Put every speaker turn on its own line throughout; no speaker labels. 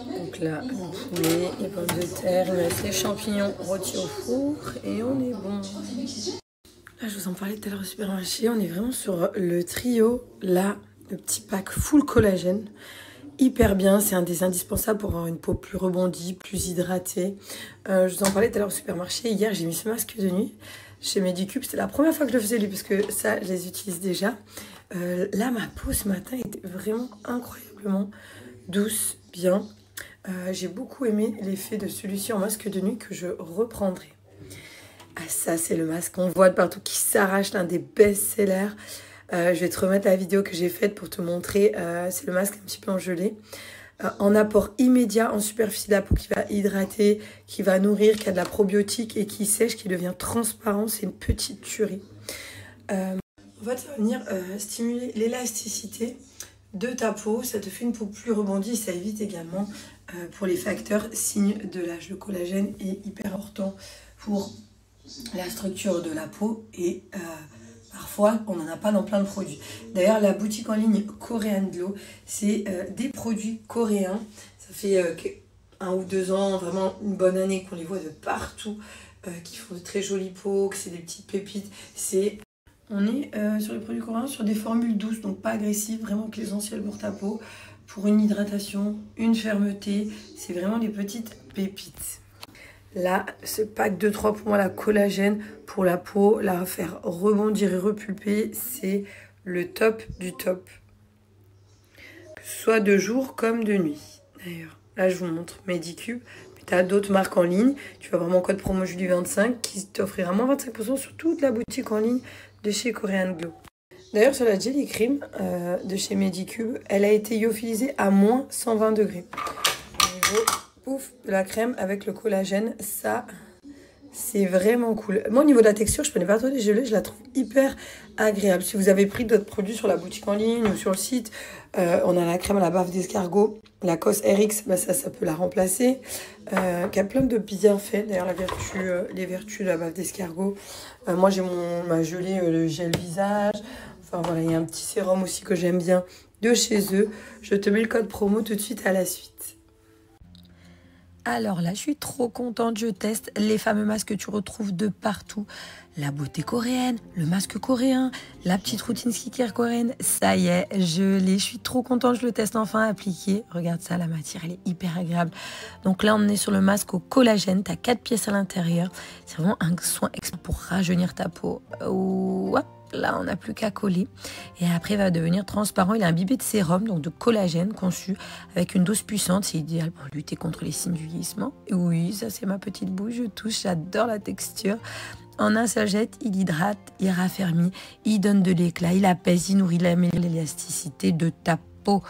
Donc là, poulet, les pommes de terre, il me reste les champignons rôtis au four et on est bon. Là, je vous en parlais tout à l'heure au supermarché, on est vraiment sur le trio, là, le petit pack full collagène. Hyper bien, c'est un des indispensables pour avoir une peau plus rebondie, plus hydratée. Je vous en parlais tout à l'heure au supermarché, hier j'ai mis ce masque de nuit chez Medicube. C'était la première fois que je le faisais lui parce que ça, je les utilise déjà. Là, ma peau ce matin était vraiment incroyablement douce, bien. J'ai beaucoup aimé l'effet de celui-ci en masque de nuit que je reprendrai. Ah, ça, c'est le masque qu'on voit de partout qui s'arrache, l'un des best-sellers. Je vais te remettre la vidéo que j'ai faite pour te montrer. C'est le masque un petit peu en gelée. En apport immédiat en superficie de la peau qui va hydrater, qui va nourrir, qui a de la probiotique et qui sèche, qui devient transparent. C'est une petite tuerie. En fait, ça va venir stimuler l'élasticité de ta peau. Ça te fait une peau plus rebondie. Ça évite également pour les facteurs signes de l'âge. Le collagène est hyper important pour la structure de la peau et parfois on n'en a pas dans plein de produits. D'ailleurs la boutique en ligne Korean Glow, c'est des produits coréens. Ça fait 1 ou 2 ans, vraiment une bonne année qu'on les voit de partout, qui font de très jolies peaux, que c'est des petites pépites. On est sur les produits coréens, sur des formules douces, donc pas agressives, vraiment que l'essentiel pour ta peau, pour une hydratation, une fermeté. C'est vraiment les petites pépites. Là, ce pack de 3 pour moi, la collagène pour la peau, la faire rebondir et repulper, c'est le top du top. Que ce soit de jour comme de nuit. D'ailleurs, là je vous montre Medicube, mais tu as d'autres marques en ligne. Tu vas avoir mon code promo Julie25 qui t'offrira moins 25% sur toute la boutique en ligne de chez Korean Glow. D'ailleurs, sur la Jelly Cream de chez Medicube, elle a été lyophilisée à moins 120 degrés. Au niveau pouf, de la crème avec le collagène, ça, c'est vraiment cool. Moi, au niveau de la texture, je ne connais pas trop les gelées, je la trouve hyper agréable. Si vous avez pris d'autres produits sur la boutique en ligne ou sur le site, on a la crème à la bave d'escargot, la Cos RX, bah ça peut la remplacer. Qui a plein de bienfaits, d'ailleurs les vertus de la bave d'escargot. Moi, j'ai ma gelée, le gel visage. Enfin voilà, il y a un petit sérum aussi que j'aime bien de chez eux. Je te mets le code promo tout de suite à la suite. Alors là, je suis trop contente, je teste les fameux masques que tu retrouves de partout. La beauté coréenne, le masque coréen, la petite routine skincare coréenne. Ça y est, je suis trop contente, je le teste enfin appliqué. Regarde ça, la matière, elle est hyper agréable. Donc là, on est sur le masque au collagène. Tu as 4 pièces à l'intérieur. C'est vraiment un soin extra pour rajeunir ta peau. Hop. Là, on n'a plus qu'à coller. Et après, il va devenir transparent. Il est imbibé de sérum, donc de collagène conçu avec une dose puissante. C'est idéal pour lutter contre les signes du vieillissement. Et oui, ça, c'est ma petite bouche. Je touche, j'adore la texture. En un seul jet, il hydrate, il raffermit, il donne de l'éclat, il apaise, il nourrit, il améliore l'élasticité de ta peau.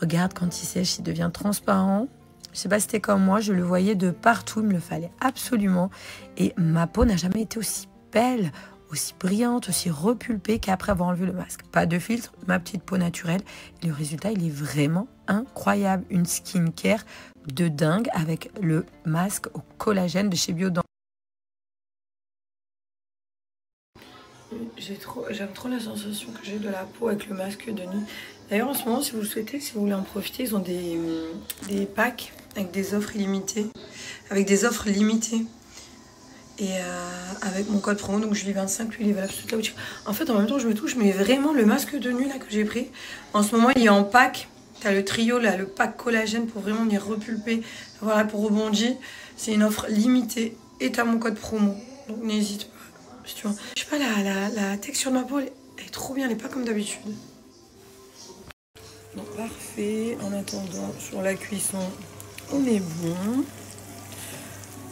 Regarde, quand il sèche, il devient transparent. Je sais pas si c'était comme moi, je le voyais de partout. Il me le fallait absolument. Et ma peau n'a jamais été aussi belle, aussi brillante, aussi repulpée qu'après avoir enlevé le masque. Pas de filtre, ma petite peau naturelle. Et le résultat, il est vraiment incroyable. Une skincare de dingue avec le masque au collagène de chez Biodan. J'aime trop la sensation que j'ai de la peau avec le masque de nuit. D'ailleurs, en ce moment, si vous le souhaitez, si vous voulez en profiter, ils ont des packs avec des offres illimitées. Et avec mon code promo, donc Julie25, lui il est valable sur toute la boutique. En fait, en même temps, je mets vraiment le masque de nuit là que j'ai pris. En ce moment, il est en pack. T'as le trio là, le pack collagène pour vraiment venir repulper. Voilà, pour rebondir. C'est une offre limitée. Et t'as mon code promo. Donc n'hésite pas. Si tu vois. Je sais pas, la texture de ma peau, elle est trop bien. Elle est pas comme d'habitude. Donc parfait. En attendant, sur la cuisson, on est bon.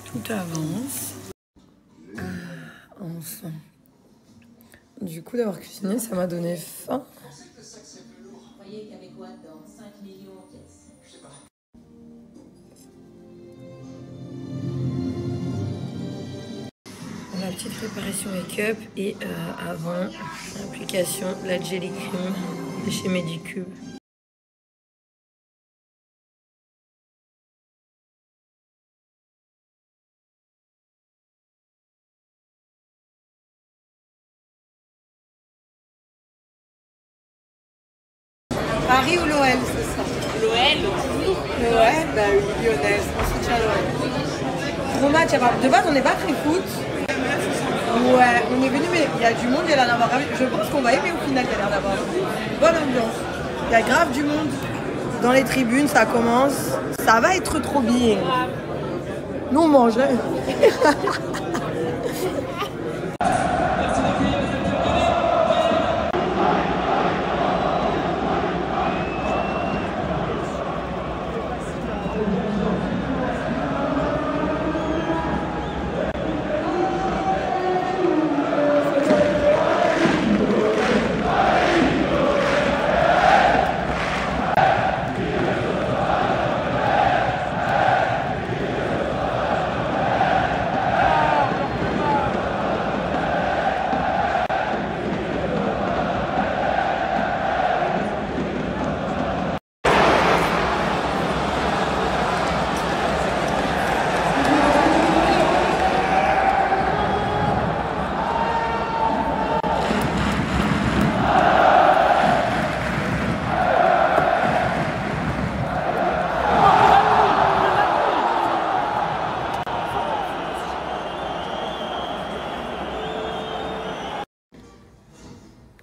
Tout avance. Enfin. Du coup, d'avoir cuisiné, ça m'a donné faim. La petite préparation make-up et avant l'application de la Jelly Cream de chez Medicube. Paris ou l'OL, c'est ça?
L'OL.
Ouais, bah oui, lyonnaise, on soutient l'OM. Gros match, de base on n'est pas très foot. Ouais, on est venu, mais il y a du monde, il y a l'air d'avoir. Je pense qu'on va aimer au final, il y a l'air d'avoir. Bonne ambiance. Il y a grave du monde dans les tribunes, ça commence. Ça va être trop bien. Nous on mange, hein.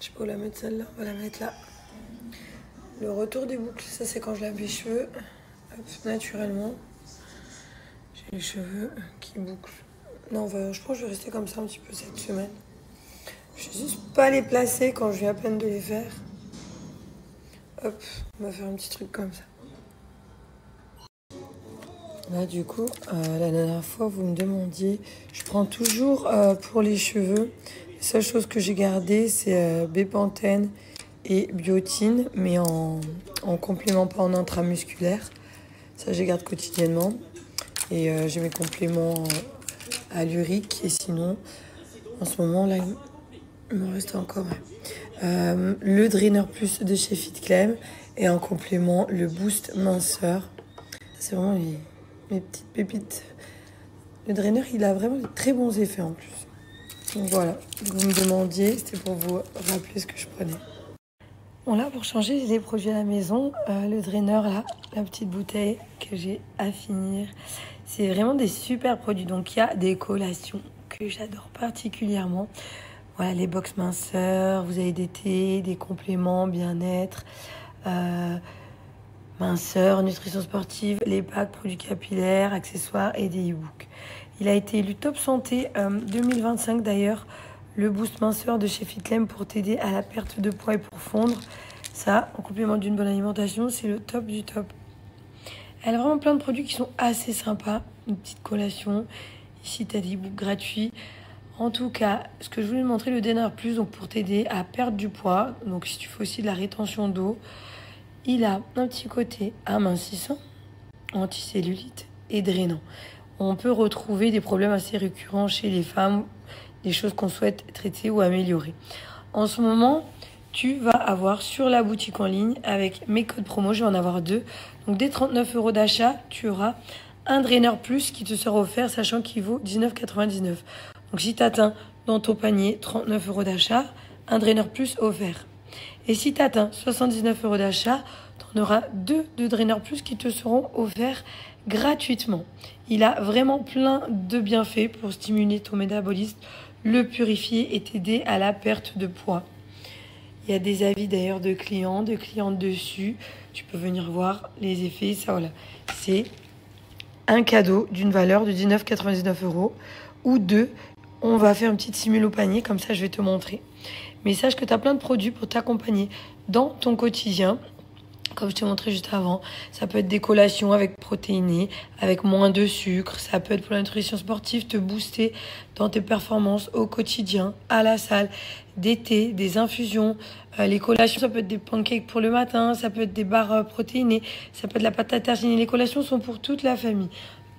Je peux la mettre celle-là, on va la mettre là. Le retour des boucles, ça c'est quand je lave les cheveux. Hop, naturellement. J'ai les cheveux qui bouclent. Non, je pense que je vais rester comme ça un petit peu cette semaine. Je vais juste pas les placer quand je viens à peine de les faire. Hop, on va faire un petit truc comme ça. Là du coup, la dernière fois vous me demandiez, je prends toujours pour les cheveux. La seule chose que j'ai gardée, c'est Bépantène et Biotine, mais en complément, pas en intramusculaire. Ça, je les garde quotidiennement. Et j'ai mes compléments alluriques. Et sinon, en ce moment, là, il me reste encore le Drainer Plus de chez FitClem. Et en complément, le Boost Minceur. C'est vraiment mes petites pépites. Le Drainer, il a vraiment de très bons effets en plus. Donc voilà, vous me demandiez, c'était pour vous rappeler ce que je prenais. Bon là, pour changer, j'ai des produits à la maison. Le drainer là, la petite bouteille que j'ai à finir. C'est vraiment des super produits. Donc il y a des collations que j'adore particulièrement. Voilà, les box minceurs, vous avez des thés, des compléments, bien-être, minceur, nutrition sportive, les packs, produits capillaires, accessoires et des e-books. Il a été élu top santé 2025 d'ailleurs, le boost minceur de chez FitClem pour t'aider à la perte de poids et pour fondre. Ça, en complément d'une bonne alimentation, c'est le top du top. Elle a vraiment plein de produits qui sont assez sympas. Une petite collation. Ici, tu as des e-books gratuits. En tout cas, ce que je voulais montrer, le Drainer Plus, donc pour t'aider à perdre du poids. Donc si tu fais aussi de la rétention d'eau, il a un petit côté amincissant, anticellulite et drainant. On peut retrouver des problèmes assez récurrents chez les femmes, des choses qu'on souhaite traiter ou améliorer. En ce moment, tu vas avoir sur la boutique en ligne, avec mes codes promo, je vais en avoir 2. Donc dès 39 € d'achat, tu auras un Drainer Plus qui te sera offert, sachant qu'il vaut 19,99 €. Donc si tu atteins dans ton panier 39 € d'achat, un Drainer Plus offert. Et si tu atteins 79 € d'achat, tu en auras 2 de Drainer Plus qui te seront offerts gratuitement. Il a vraiment plein de bienfaits pour stimuler ton métabolisme, le purifier et t'aider à la perte de poids. Il y a des avis d'ailleurs de clientes dessus. Tu peux venir voir les effets. Ça, voilà. C'est un cadeau d'une valeur de 19,99 € ou 2. On va faire une petite simule au panier. Comme ça, je vais te montrer. Mais sache que tu as plein de produits pour t'accompagner dans ton quotidien. Comme je t'ai montré juste avant, ça peut être des collations avec protéinées, avec moins de sucre. Ça peut être pour la nutrition sportive, te booster dans tes performances au quotidien, à la salle, des thés, des infusions. Les collations, ça peut être des pancakes pour le matin, ça peut être des barres protéinées, ça peut être la pâte à tartiner. Les collations sont pour toute la famille.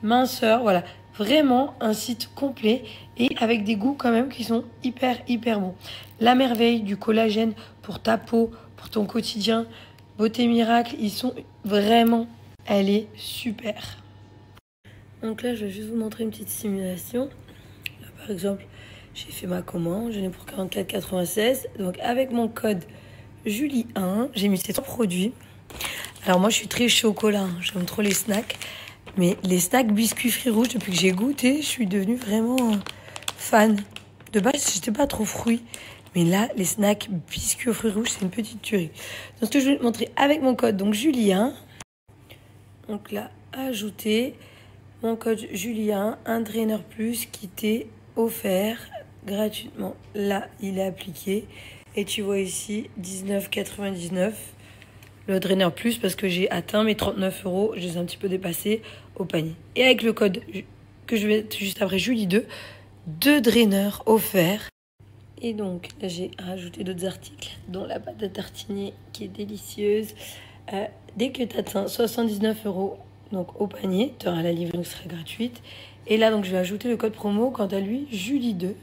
Minceur, voilà. Vraiment un site complet et avec des goûts quand même qui sont hyper bons. La merveille du collagène pour ta peau, pour ton quotidien. Beauté Miracle, ils sont vraiment, elle est super. Donc là, je vais juste vous montrer une petite simulation. Là, par exemple, j'ai fait ma commande, je l'ai pour 44,96 €. Donc avec mon code Julie1, j'ai mis ces 3 produits. Alors moi, je suis très chocolat, hein. J'aime trop les snacks. Mais les snacks biscuits fruits rouges, depuis que j'ai goûté, je suis devenue vraiment fan. De base, j'étais pas trop fruits. Mais là, les snacks biscuits aux fruits rouges, c'est une petite tuerie. Donc, ce que je vais te montrer avec mon code, donc Julien. Donc là, ajouter mon code Julien, un drainer plus qui t'est offert gratuitement. Là, il est appliqué. Et tu vois ici, 19,99 €. Le drainer plus parce que j'ai atteint mes 39 €. Je les ai un petit peu dépassés au panier. Et avec le code que je vais mettre juste après Julie 2, 2 drainers offerts. Et donc, j'ai rajouté d'autres articles, dont la pâte à tartiner qui est délicieuse. Dès que tu atteins 79 € donc au panier, tu auras la livraison qui sera gratuite. Et là, donc, je vais ajouter le code promo, quant à lui, Julie2,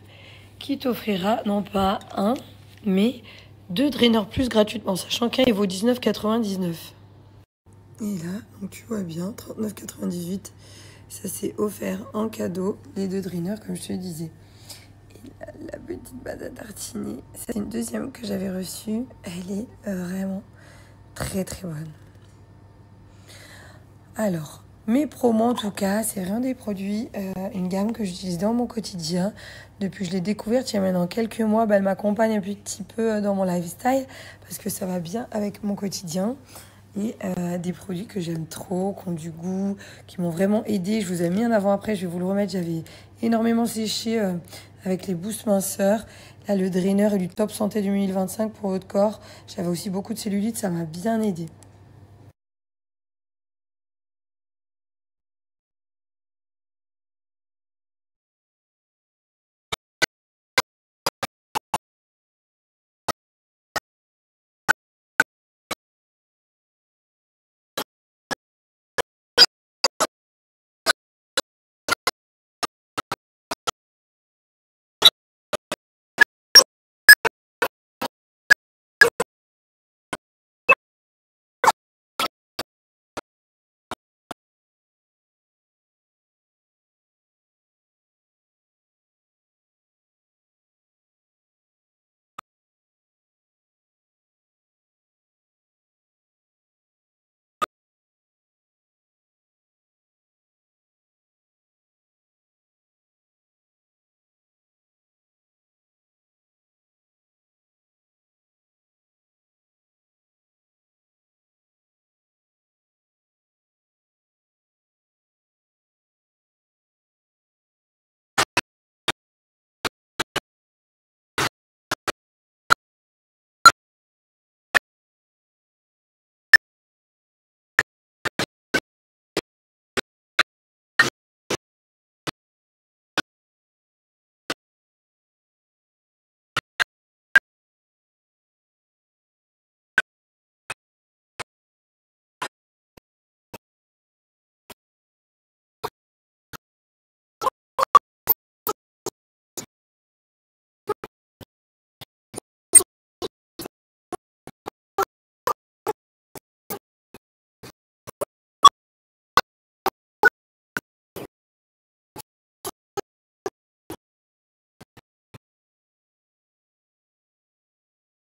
qui t'offrira non pas un, mais 2 drainers plus gratuitement, sachant qu'un, il vaut 19,99 €. Et là, donc tu vois bien, 39,98 €. Ça s'est offert en cadeau, les 2 drainers, comme je te disais. La petite pâte à tartiner, c'est une deuxième que j'avais reçue. Elle est vraiment très très bonne. Alors, mes promos en tout cas, c'est vraiment des produits, une gamme que j'utilise dans mon quotidien. Depuis que je l'ai découverte il y a maintenant quelques mois, elle m'accompagne un petit peu dans mon lifestyle parce que ça va bien avec mon quotidien. Et des produits que j'aime trop, qui ont du goût, qui m'ont vraiment aidé. Je vous ai mis un avant-après, je vais vous le remettre. J'avais énormément séché avec les boosts minceurs. Là, le drainer est du top santé 2025 pour votre corps. J'avais aussi beaucoup de cellulite, ça m'a bien aidé.